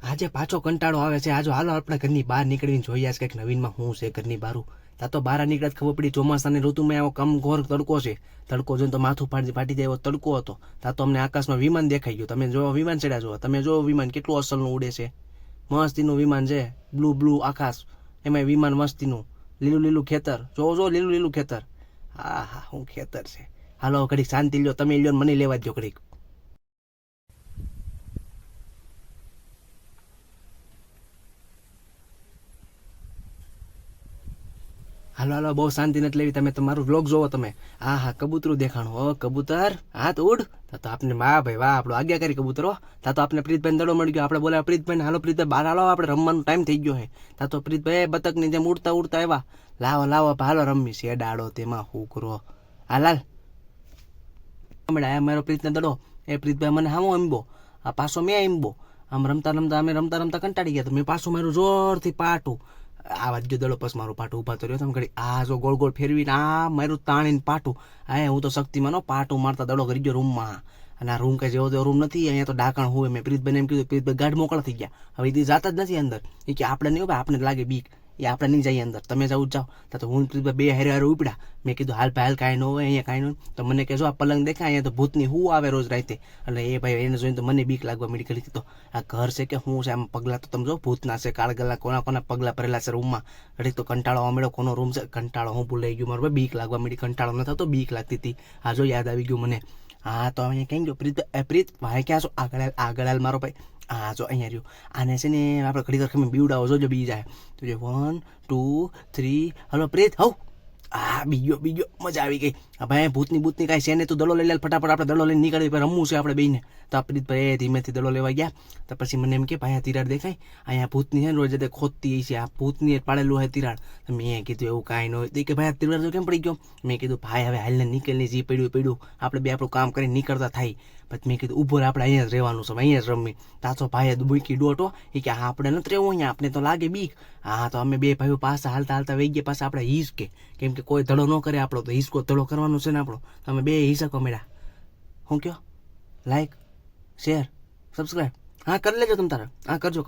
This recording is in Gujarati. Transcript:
આજે પાછો કંટાળો આવે છે. આજો હાલો આપણે ઘરની બહાર નીકળીને જોઈએ કંઈક નવીનમાં શું છે ઘરની બહાર. તા તો બહાર નીકળ્યા ખબર પડી ચોમાસાની ઋતુમાં આવો કમઘોર તડકો છે. તડકો જોઈને તો માથું ફાટી જાય એવો તડકો હતો. તા તો અમને આકાશમાં વિમાન દેખાઈ ગયું. તમે જો વિમાન ચડ્યા જો, તમે જો વિમાન કેટલું અસલનું ઉડે છે. મસ્તીનું વિમાન છે, બ્લુ બ્લુ આકાશ, એમાં વિમાન મસ્તીનું, લીલું લીલું ખેતર, જો લીલું લીલું ખેતર. હા હા, શું ખેતર છે. હાલો ઘડીક શાંતિ લ્યો, તમે લ્યો મને લેવા દો ઘડીક. હાલો હાલો, બહુ શાંતિ નથી લેવી. તમે તમારું વ્લોગ જોવો તમે. હા હા, કબૂતરું દેખાણું. ઓ કબૂતર, હાથ ઉડ. તા તો આપને વાહ ભાઈ વાહ, આપણો આજ્ઞાકારી કબૂતરો. તા તો આપણે પ્રીતભાઈ દડો મળી ગયો. આપણે બોલા પ્રીતભાઈ, હાલો પ્રીતભાઈ બહાર હાલો, આપણે રમવાનો ટાઈમ થઈ ગયો છે. તા તો પ્રીતભાઈ બતકની જેમ ઉડતા ઉડતા આવ્યા. લાવો લાવો હાલો રમી છે ડાળો તેમાં હુકરો. હાલ હાલ હમણાં આ મારો પ્રીતનો દડો. એ પ્રીતભાઈ મને હામો એમબો, આ પાછો મેં એમબો. આમ રમતા રમતા અમે રમતા રમતા કંટાળી ગયા. તો મેં પાછું મારું જોરથી પાટું આવા જ દડો પછી મારું પાટું ઉભા તો રહ્યો. તમે ઘડી આ જો ગોળ ગોળ ફેરવીને આ મારું તાણીને પાટું. હા હું તો શક્તિમાં પાટું મારતા દડો કરી ગયો રૂમમાં. અને આ રૂમ કઈ જેવો તેવો રૂમ નથી, અહીંયા તો ડાકણ હોય. મેં પ્રીતભાઈને એમ કીધું, પ્રીતભાઈ ગાઢ મોકળા થઈ ગયા. હવે એ જાતા જ નથી અંદર. એ કે આપણે નહીં, આપણે લાગે બીક, એ આપણે નહીં જઈએ અંદર, તમે જાવ જાઓ. તો હું પ્રીતભાઈ બે હારે હારે ઉપડ્યા. મેં કીધું હાલ ભાઈ હાલ, કાંઈ ન હોય અહીંયા, કાંઈ ન હોય. તો મને કહેજો આ પલંગ દેખાય અહીંયા તો ભૂતની હું આવે રોજ રાતે. એટલે એ ભાઈ એને જોઈને તો મને બીક લાગવા મળી. કરી તો આ ઘર છે કે શું છે, આમ પગલા તો તમે જો ભૂતના છે, કાળગલા કોના કોના પગલા ભરેલા છે રૂમમાં. ઘડી તો કંટાળો આવવા મળ્યો, કોનો રૂમ છે કંટાળો, હું ભૂલાઈ ગયું મારું ભાઈ. બીક લાગવા મળી, કંટાળો ન થતો, બીક લાગતી હતી. આ જો યાદ આવી ગયું મને. હા તો અહીંયા ક્યાં ગયો પ્રીત? પ્રીત ભાઈ ક્યાં છો? આગળ હાલ મારો ભાઈ. હા જો અહીંયા રહ્યું. આને છે ને આપણે ઘડી વાર ખમી બીવડાવો, જોજો બી જાય તો. 1 2 3 હલો પ્રીત. હવ હા બીજો મજા આવી ગઈ. ભાઈ ભૂતની કાંઈ છે ને, તું દડો લઈ લે ફટાફટ, આપણે દડો લઈને નીકળી રમવું છે આપણે બેને. તો આ પ્રીતભાઈ ધીમેથી દડો લેવા ગયા. તો પછી મને એમ કે ભાઈ આ તિરાડ દેખાય, અહીંયા ભૂતની છે ને રોજ ખોદતી છે, આ ભૂતની પાડેલું હોય તિરાડ. મેં કીધું એવું કાંઈ ન હોય. કે ભાઈ આ તિરાડ તો કેમ પડી ગયો? મેં કીધું ભાઈ હવે હાલને નીકળને, જે પડ્યું આપણે બે આપણું કામ કરીને નીકળતા થાય. પછી મેં કીધું ઉભો આપણે અહીંયા જ રહેવાનું છે, અહીંયા જ રમી. તાછો ભાઈએ મૂકી ડોટો. એ કે આપણે નથી રહેવું અહીંયા, આપણે તો લાગે બીક. હા તો અમે બે ભાઈઓ પાછા હાલતા હાલતા વહી ગયા. પાછા આપણે હિસકે, કેમ કે કોઈ ધડો ન કરે આપણો, તો હિસકો ધડો કરવાનો છે ને આપણો. તમે બે હિસકો મેળા. શું કયો? લાઈક શેર સબસ્ક્રાઈબ હા કરી લેજો તમ તારા. હા કરજો.